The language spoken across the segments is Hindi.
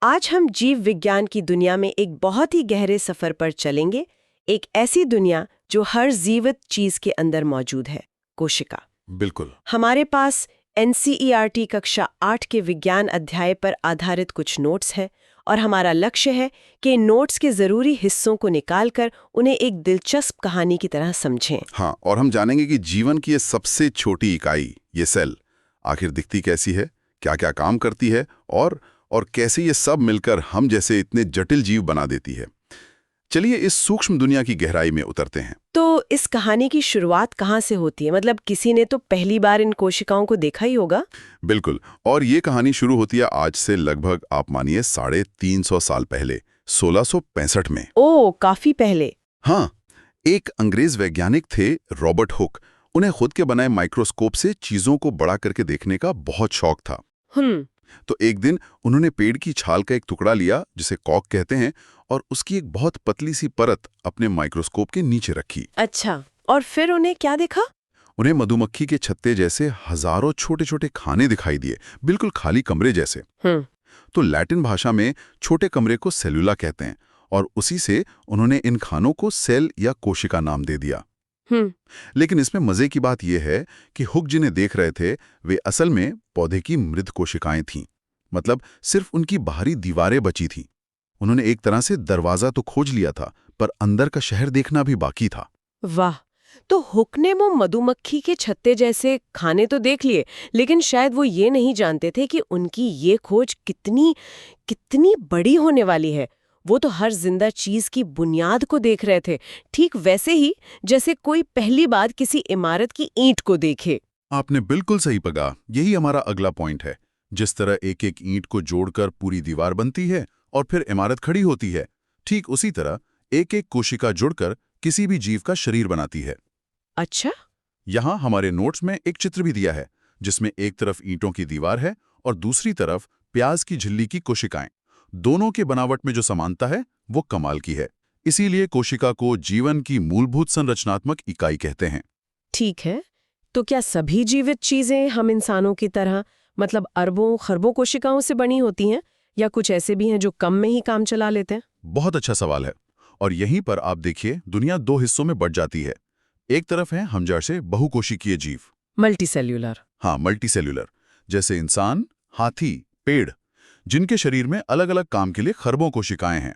आज हम जीव विज्ञान की दुनिया में एक बहुत ही गहरे सफर पर चलेंगे, एक ऐसी दुनिया जो हर जीवित चीज के अंदर मौजूद है, कोशिका। बिल्कुल। हमारे पास NCERT कक्षा 8 के विज्ञान अध्याय पर आधारित कुछ नोट्स हैं और हमारा लक्ष्य है कि इन नोट्स के जरूरी हिस्सों को निकालकर उन्हें एक दिलचस्प कहानी की तरह समझें। हाँ, और हम जानेंगे कि जीवन की ये सबसे छोटी इकाई, ये सेल, आखिर दिखती कैसी है, क्या क्या काम करती है और कैसे ये सब मिलकर हम जैसे इतने जटिल जीव बना देती है। चलिए इस सूक्ष्म दुनिया की गहराई में उतरते हैं। तो इस कहानी की शुरुआत कहाँ से होती है? मतलब किसी ने तो पहली बार इन कोशिकाओं को देखा ही होगा। बिल्कुल, और ये कहानी शुरू होती है आज से लगभग आप मानिए 350 साल पहले, 1665 में। ओह, काफी पहले। हाँ, एक अंग्रेज वैज्ञानिक थे रॉबर्ट हुक। उन्हें खुद के बनाए माइक्रोस्कोप से चीजों को बड़ा करके देखने का बहुत शौक था। तो एक दिन उन्होंने पेड़ की छाल का एक टुकड़ा लिया, जिसे कॉर्क कहते हैं, और उसकी एक बहुत पतली सी परत अपने माइक्रोस्कोप के नीचे रखी। अच्छा, और फिर उन्हें क्या देखा? उन्हें मधुमक्खी के छत्ते जैसे हजारों छोटे छोटे खाने दिखाई दिए, बिल्कुल खाली कमरे जैसे। तो लैटिन भाषा में छोटे कमरे को सेलुला कहते हैं, और उसी से उन्होंने इन खानों को सेल या कोशिका नाम दे दिया। लेकिन इसमें मजे की बात यह है कि हुक जिन्हें देख रहे थे वे असल में पौधे की मृत कोशिकाएं थीं। मतलब सिर्फ उनकी बाहरी दीवारें बची थीं। उन्होंने एक तरह से दरवाजा तो खोज लिया था, पर अंदर का शहर देखना भी बाकी था। वाह, तो हुक ने वो मधुमक्खी के छत्ते जैसे खाने तो देख लिए, लेकिन शायद वो ये नहीं जानते थे कि उनकी ये खोज कितनी कितनी बड़ी होने वाली है। वो तो हर जिंदा चीज की बुनियाद को देख रहे थे, ठीक वैसे ही जैसे कोई पहली बार किसी इमारत की ईंट को देखे। आपने बिल्कुल सही पकड़ा। यही हमारा अगला पॉइंट है। जिस तरह एक एक ईंट को जोड़कर पूरी दीवार बनती है और फिर इमारत खड़ी होती है, ठीक उसी तरह एक एक कोशिका जुड़कर किसी भी जीव का शरीर बनाती है। अच्छा? यहाँ हमारे नोट्स में एक चित्र भी दिया है, जिसमें एक तरफ ईंटों की दीवार है और दूसरी तरफ प्याज की झिल्ली की कोशिकाएं। दोनों के बनावट में जो समानता है वो कमाल की है। इसीलिए कोशिका को जीवन की मूलभूत संरचनात्मक इकाई कहते हैं। ठीक है, तो क्या सभी जीवित चीजें हम इंसानों की तरह मतलब अरबों खरबों कोशिकाओं से बनी होती हैं, या कुछ ऐसे भी हैं जो कम में ही काम चला लेते हैं? बहुत अच्छा सवाल है। और यहीं पर आप देखिए, दुनिया दो हिस्सों में बढ़ जाती है। एक तरफ है हम जैसे बहुकोशिकीय जीव, मल्टीसेल्यूलर। हाँ, मल्टीसेल्यूलर, जैसे इंसान, हाथी, पेड़, जिनके शरीर में अलग अलग काम के लिए खरबों कोशिकाएं हैं।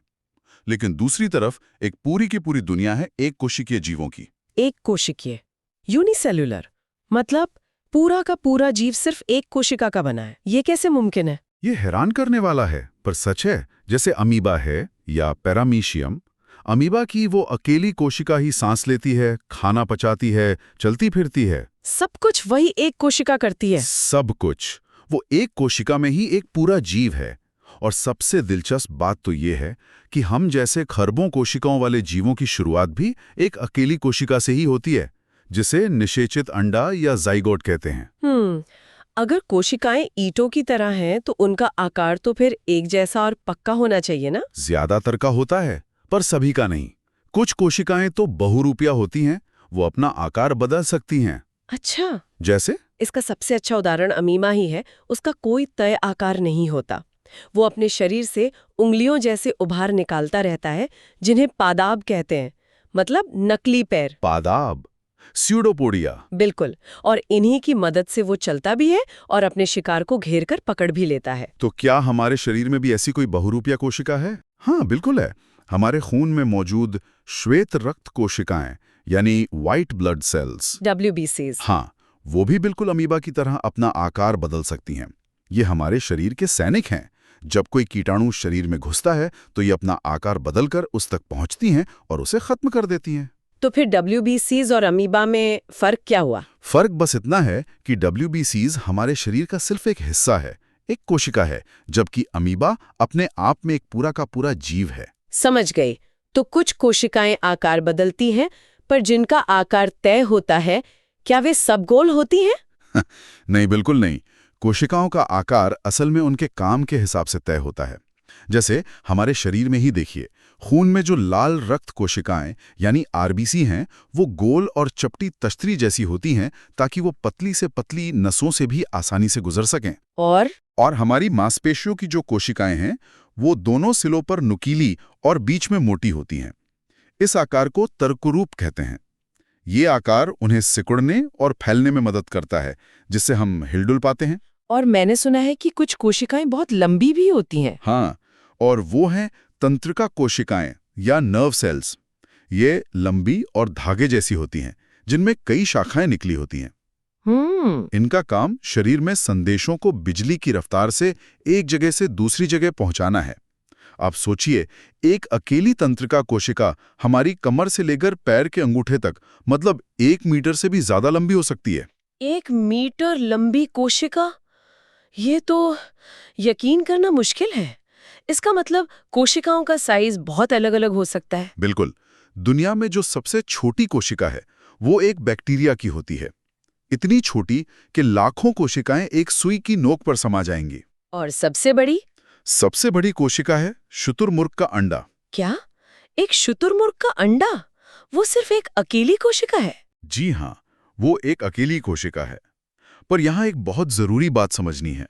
लेकिन दूसरी तरफ एक पूरी की पूरी दुनिया है एक कोशिकीय जीवों की। एक कोशिकीय, यूनिसेल्यूलर, मतलब पूरा का पूरा जीव सिर्फ एक कोशिका का बना है। ये कैसे मुमकिन है? ये हैरान करने वाला है, पर सच है। जैसे अमीबा है या पैरामीशियम। अमीबा की वो अकेली कोशिका ही सांस लेती है, खाना पचाती है, चलती फिरती है। सब कुछ वही एक कोशिका करती है। सब कुछ वो एक कोशिका में ही एक पूरा जीव है। और सबसे दिलचस्प बात तो ये है कि हम जैसे खरबों कोशिकाओं वाले जीवों की शुरुआत भी एक अकेली कोशिका से ही होती है, जिसे निषेचित अंडा या जाइगोट कहते हैं। अगर कोशिकाएं ईंटों की तरह हैं, तो उनका आकार तो फिर एक जैसा और पक्का होना चाहिए ना? ज्यादातर का होता है, पर सभी का नहीं। कुछ कोशिकाएं तो बहुरूपिया होती हैं, वो अपना आकार बदल सकती हैं। अच्छा। जैसे? इसका सबसे अच्छा उदाहरण अमीबा ही है। उसका कोई तय आकार नहीं होता। वो अपने शरीर से उंगलियों जैसे उभार निकालता रहता है, जिन्हें पादाब कहते हैं, मतलब नकली पैर। पादाब, स्यूडोपोडिया। बिल्कुल, और इन्हीं की मदद से वो चलता भी है और अपने शिकार को घेर कर पकड़ भी लेता है। तो क्या हमारे शरीर में भी ऐसी कोई बहुरूपिया कोशिका है? हाँ, बिल्कुल है। हमारे खून में मौजूद श्वेत रक्त कोशिकाएं, यानी व्हाइट ब्लड सेल्स, WBCs। हाँ, वो भी बिल्कुल अमीबा की तरह अपना आकार बदल सकती हैं। ये हमारे शरीर के सैनिक हैं। जब कोई कीटाणु शरीर में घुसता है तो ये अपना आकार बदलकर उस तक पहुंचती हैं और उसे खत्म कर देती हैं। तो फिर WBCs और अमीबा में फर्क क्या हुआ? फर्क बस इतना है कि WBCs हमारे शरीर का सिर्फ एक हिस्सा है, एक कोशिका है, जबकि अमीबा अपने आप में एक पूरा का पूरा जीव है। समझ गई। तो कुछ कोशिकाएं आकार बदलती हैं, पर जिनका आकार तय होता है, क्या वे सब गोल होती हैं? नहीं, बिल्कुल नहीं। कोशिकाओं का आकार असल में उनके काम के हिसाब से तय होता है। जैसे हमारे शरीर में ही देखिए, खून में जो लाल रक्त कोशिकाएं यानी RBC हैं, वो गोल और चपटी तश्तरी जैसी होती हैं, ताकि वो पतली से पतली नसों से भी आसानी से गुजर सकें। और हमारी मांसपेशियों की जो कोशिकाएं हैं, वो दोनों सिलों पर नुकीली और बीच में मोटी होती हैं। इस आकार को तर्करूप कहते हैं। ये आकार उन्हें सिकुड़ने और फैलने में मदद करता है, जिससे हम हिलडुल पाते हैं। और मैंने सुना है कि कुछ कोशिकाएं बहुत लंबी भी होती हैं। हाँ, और वो हैं तंत्रिका कोशिकाएं या नर्व सेल्स। ये लंबी और धागे जैसी होती हैं, जिनमें कई शाखाएं निकली होती हैं। इनका काम शरीर में संदेशों को बिजली की रफ्तार से एक जगह से दूसरी जगह पहुंचाना है। आप सोचिए, एक अकेली तंत्रिका कोशिका हमारी कमर से लेकर पैर के अंगूठे तक, मतलब 1 मीटर से भी ज्यादा लंबी हो सकती है। 1 मीटर लंबी कोशिका? ये तो यकीन करना मुश्किल है। इसका मतलब कोशिकाओं का साइज बहुत अलग-अलग हो सकता है। बिल्कुल। दुनिया में जो सबसे छोटी कोशिका है, वो एक बैक्टीरिया की होती है। इतनी छोटी कि लाखों कोशिकाएं एक सुई की नोक पर समा जाएंगी। और सबसे बड़ी? सबसे बड़ी कोशिका है शुतुरमुर्ग का अंडा। क्या? एक शुतुरमुर्ग का अंडा? वो सिर्फ एक अकेली कोशिका है? जी हाँ, वो एक अकेली कोशिका है। पर यहाँ एक बहुत जरूरी बात समझनी है।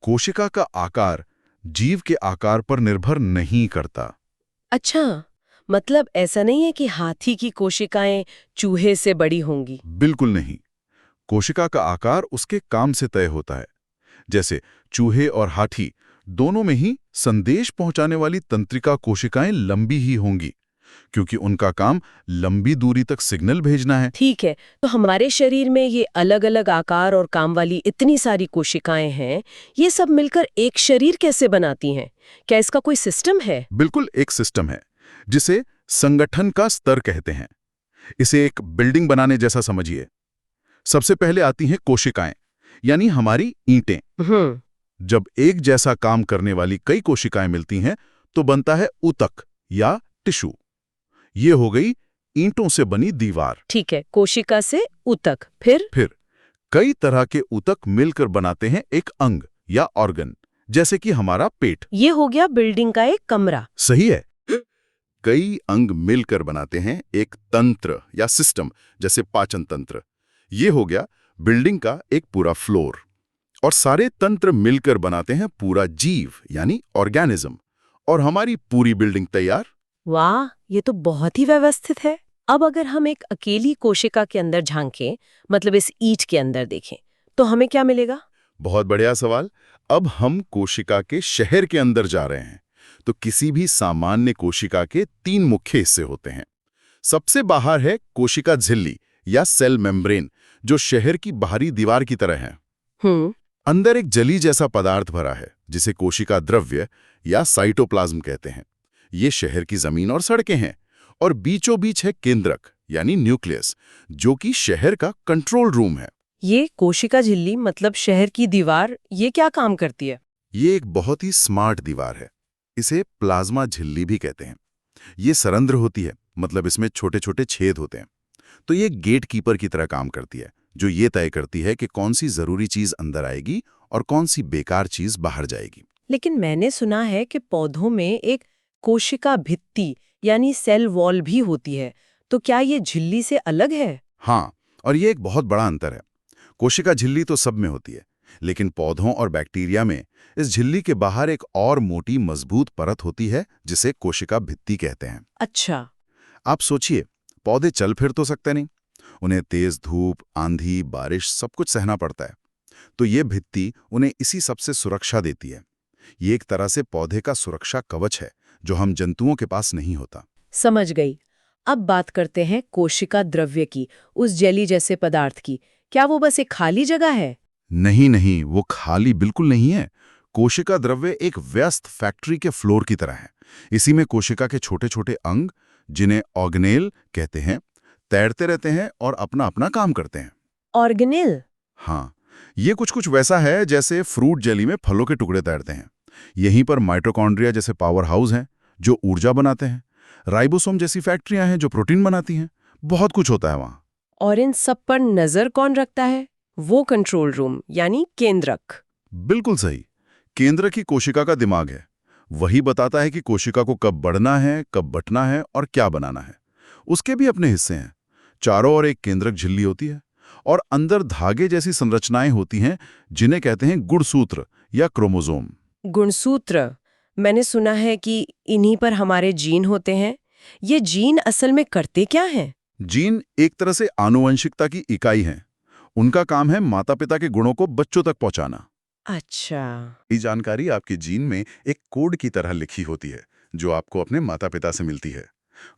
कोशिका का आकार जीव के आकार पर निर्भर नहीं करता। अच्छा, मतलब ऐसा नहीं है कि हाथी की कोशिकाएं चूहे से बड़ी होंगी? बिल्कुल नहीं। कोशिका का आकार उसके काम से तय होता है। जैसे चूहे और हाथी दोनों में ही संदेश पहुंचाने वाली तंत्रिका कोशिकाएं लंबी ही होंगी, क्योंकि उनका काम लंबी दूरी तक सिग्नल भेजना है। ठीक है, तो हमारे शरीर में ये अलग-अलग आकार और काम वाली इतनी सारी कोशिकाएं हैं, ये सब मिलकर एक शरीर कैसे बनाती हैं? क्या इसका कोई सिस्टम है? बिल्कुल, एक सिस्टम है, जिसे संगठन का स्तर कहते हैं। इसे एक बिल्डिंग बनाने जैसा समझिए। सबसे पहले आती हैं कोशिकाएं, यानी हमारी ईंटें। जब एक जैसा काम करने वाली कई कोशिकाएं मिलती हैं, तो बनता है ऊतक या टिश्यू। ये हो गई ईंटों से बनी दीवार। ठीक है, कोशिका से ऊतक, फिर कई तरह के ऊतक मिलकर बनाते हैं एक अंग या ऑर्गन, जैसे कि हमारा पेट। ये हो गया बिल्डिंग का एक कमरा। सही है। कई अंग मिलकर बनाते हैं एक तंत्र या सिस्टम, जैसे पाचन तंत्र। ये हो गया बिल्डिंग का एक पूरा फ्लोर। और सारे तंत्र मिलकर बनाते हैं पूरा जीव, यानी ऑर्गेनिज्म। और हमारी पूरी बिल्डिंग तैयार। वाह, ये तो बहुत ही व्यवस्थित है। अब अगर हम एक अकेली कोशिका के अंदर झांकें, मतलब इस ईंट के अंदर देखें, तो हमें क्या मिलेगा? बहुत बढ़िया सवाल। अब हम कोशिका के शहर के अंदर जा रहे हैं। तो किसी भी सामान्य कोशिका के 3 मुख्य हिस्से होते हैं। सबसे बाहर है कोशिका झिल्ली या सेल मेम्ब्रेन, जो शहर की बाहरी दीवार की तरह है। अंदर एक जली जैसा पदार्थ भरा है, जिसे कोशिका द्रव्य या साइटोप्लाज्म कहते हैं। ये शहर की जमीन और सड़कें हैं। और बीचों बीच है केंद्रक, यानी न्यूक्लियस, जो कि शहर का कंट्रोल रूम है। ये कोशिका झिल्ली, मतलब शहर की दीवार, ये क्या काम करती है? ये एक बहुत ही स्मार्ट दीवार है। इसे प्लाज्मा झिल्ली भी कहते हैं। ये सरंध्र होती है, मतलब इसमें छोटे छोटे छेद होते हैं। तो ये गेट कीपर की तरह काम करती है, जो ये तय करती है कि कौन सी जरूरी चीज अंदर आएगी और कौन सी बेकार चीज बाहर जाएगी। लेकिन मैंने सुना है कि पौधों में एक कोशिका भित्ति यानी सेल वॉल भी होती है, तो क्या ये झिल्ली से अलग है? हाँ, और ये एक बहुत बड़ा अंतर है। कोशिका झिल्ली तो सब में होती है, लेकिन पौधों और बैक्टीरिया में इस झिल्ली के बाहर एक और मोटी मजबूत परत होती है, जिसे कोशिका भित्ति कहते हैं। अच्छा। आप सोचिए, पौधे चल फिर तो सकते नहीं। उन्हें तेज धूप, आंधी, बारिश सब कुछ सहना पड़ता है। तो ये भित्ति उन्हें इसी सबसे सुरक्षा देती है। ये एक तरह से पौधे का सुरक्षा कवच है, जो हम जंतुओं के पास नहीं होता। समझ गई। अब बात करते हैं कोशिका द्रव्य की, उस जेली जैसे पदार्थ की। क्या वो बस एक खाली जगह है? नहीं, वो खाली बिल्कुल नहीं है। कोशिका द्रव्य एक व्यस्त फैक्ट्री के फ्लोर की तरह है। इसी में कोशिका के छोटे छोटे अंग, जिन्हें ऑर्गेनेल कहते हैं, तैरते रहते हैं और अपना अपना काम करते हैं। ऑर्गेनेल? हाँ, ये कुछ वैसा है जैसे फ्रूट जेली में फलों के टुकड़े तैरते हैं। यहीं पर माइटोकॉन्ड्रिया जैसे पावर हाउस हैं, जो ऊर्जा बनाते हैं। राइबोसोम जैसी फैक्ट्रियां हैं, जो प्रोटीन बनाती हैं। बहुत कुछ होता है वहाँ। और इन सब पर नजर कौन रखता है? वो कंट्रोल रूम, यानी केंद्रक। बिल्कुल सही। केंद्र की कोशिका का दिमाग है। वही बताता है कि कोशिका को कब बढ़ना है, कब बंटना है और क्या बनाना है। उसके भी अपने हिस्से हैं। चारों ओर एक केंद्रक झिल्ली होती है और अंदर धागे जैसी संरचनाएं होती हैं, जिन्हें कहते हैं गुणसूत्र या क्रोमोसोम। गुणसूत्र, मैंने सुना है कि इन्हीं पर हमारे जीन होते हैं। ये जीन असल में करते क्या हैं? जीन एक तरह से आनुवंशिकता की इकाई हैं। उनका काम है माता-पिता के गुणों को बच्चों तक पहुंचाना। अच्छा। ये जानकारी आपके जीन में एक कोड की तरह लिखी होती है, जो आपको अपने माता-पिता से मिलती है।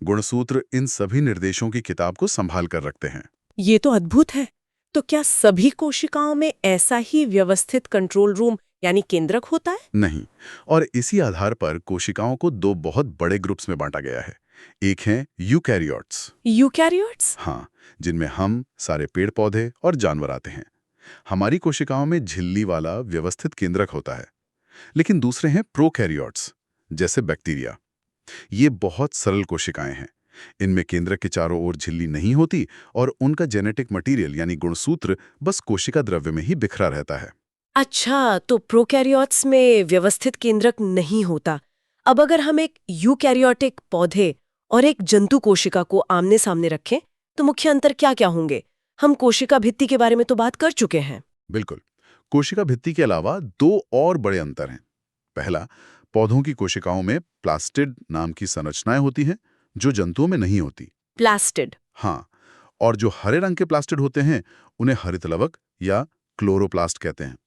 गुणसूत्र इन सभी निर्देशों की किताब को संभाल कर रखते हैं। ये तो अद्भुत है। तो क्या सभी कोशिकाओं में ऐसा ही व्यवस्थित कंट्रोल रूम यानी केंद्रक होता है? नहीं, और इसी आधार पर कोशिकाओं को दो बहुत बड़े ग्रुप्स में बांटा गया है। एक हैं यूकैरियोट्स, यूकैरियोट्स? हाँ, जिनमें हम, सारे पेड़ पौधे और जानवर आते हैं। हमारी कोशिकाओं में झिल्ली वाला व्यवस्थित केंद्रक होता है। लेकिन दूसरे हैं प्रोकैरियोट्स, जैसे बैक्टीरिया। ये बहुत सरल कोशिकाएं हैं। इनमें केंद्रक के चारों ओर झिल्ली नहीं होती और उनका जेनेटिक मटेरियल यानी गुणसूत्र बस कोशिका द्रव्य में ही बिखरा रहता है। अच्छा, तो प्रोकैरियोट्स में व्यवस्थित केंद्रक नहीं होता। अब अगर हम एक यूकैरियोटिक पौधे और एक जंतु कोशिका को आमने सामने रखें, तो मुख्य अंतर क्या-क्या होंगे? हम कोशिका भित्ति के बारे में तो बात कर चुके हैं। बिल्कुल। कोशिका भित्ति के अलावा दो और बड़े अंतर हैं। पहला, पौधों की कोशिकाओं में प्लास्टिड नाम की संरचनाएं होती हैं, जो जंतुओं में नहीं होती। प्लास्टिड। हाँ, और जो हरे रंग के प्लास्टिड होते हैं, उन्हें हरित लवक या क्लोरोप्लास्ट कहते हैं।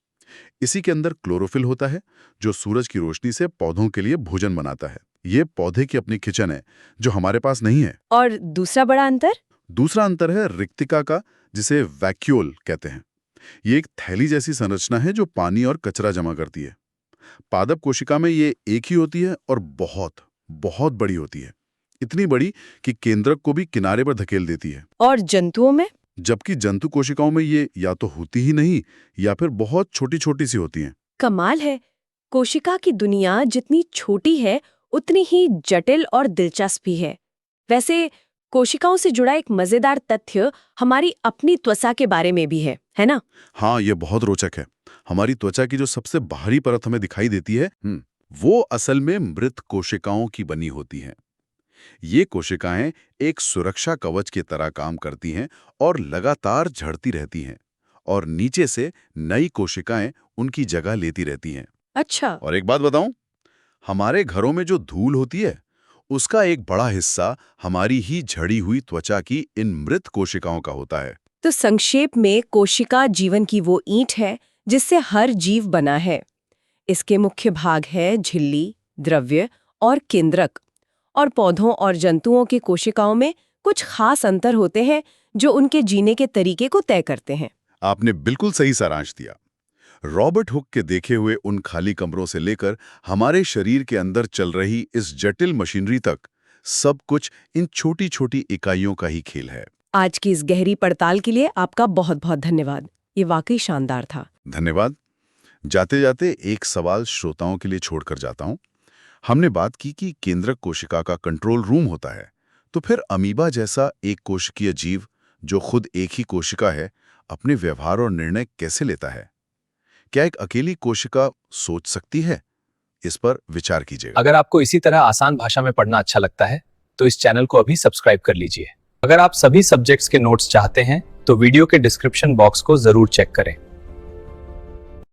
इसी के अंदर क्लोरोफिल होता है, जो सूरज की रोशनी से पौधों के लिए भोजन बनाता है। ये पौधे की अपनी किचन है, जो हमारे पास नहीं है। और दूसरा बड़ा अंतर? दूसरा अंतर है रिक्तिका का, जिसे वैक्यूल कहते हैं। ये एक थैली जैसी संरचना है जो पानी और कचरा जमा करती है। पादप कोशिका में ये एक ही होती है और बहुत बहुत बड़ी होती है। इतनी बड़ी कि केंद्रक को भी किनारे पर धकेल देती है। और जंतुओं में? जबकि जंतु कोशिकाओं में ये या तो होती ही नहीं या फिर बहुत छोटी छोटी सी होती हैं। कमाल है। कोशिका की दुनिया जितनी छोटी है, उतनी ही जटिल और दिलचस्प भी है। वैसे कोशिकाओं से जुड़ा एक मजेदार तथ्य हमारी अपनी त्वचा के बारे में भी है ना? हाँ, ये बहुत रोचक है। हमारी त्वचा की जो सबसे बाहरी परत हमें दिखाई देती है, वो असल में मृत कोशिकाओं की बनी होती है। ये कोशिकाएं एक सुरक्षा कवच की तरह काम करती हैं और लगातार झड़ती रहती हैं, और नीचे से नई कोशिकाएं उनकी जगह लेती रहती हैं। अच्छा। और एक बात बताऊं, हमारे घरों में जो धूल होती है, उसका एक बड़ा हिस्सा हमारी ही झड़ी हुई त्वचा की इन मृत कोशिकाओं का होता है। तो संक्षेप में कोशिका जीवन की वो ईंट है जिससे हर जीव बना है। इसके मुख्य भाग है झिल्ली, द्रव्य और केंद्रक। और पौधों और जंतुओं की कोशिकाओं में कुछ खास अंतर होते हैं जो उनके जीने के तरीके को तय करते हैं। आपने बिल्कुल सही सारांश दिया। रॉबर्ट हुक के देखे हुए उन खाली कमरों से लेकर हमारे शरीर के अंदर चल रही इस जटिल मशीनरी तक, सब कुछ इन छोटी छोटी इकाइयों का ही खेल है। आज की इस गहरी पड़ताल के लिए आपका बहुत बहुत धन्यवाद। ये वाकई शानदार था। धन्यवाद। जाते जाते एक सवाल श्रोताओं के लिए छोड़कर जाता हूं। हमने बात की कि केंद्रक कोशिका का कंट्रोल रूम होता है, तो फिर अमीबा जैसा एक कोशिकीय जीव जो खुद एक ही कोशिका है, अपने व्यवहार और निर्णय कैसे लेता है? क्या एक अकेली कोशिका सोच सकती है? इस पर विचार कीजिएगा। अगर आपको इसी तरह आसान भाषा में पढ़ना अच्छा लगता है, तो इस चैनल को अभी सब्सक्राइब कर लीजिए। अगर आप सभी सब्जेक्ट्स के नोट्स चाहते हैं, तो वीडियो के डिस्क्रिप्शन बॉक्स को जरूर चेक करें।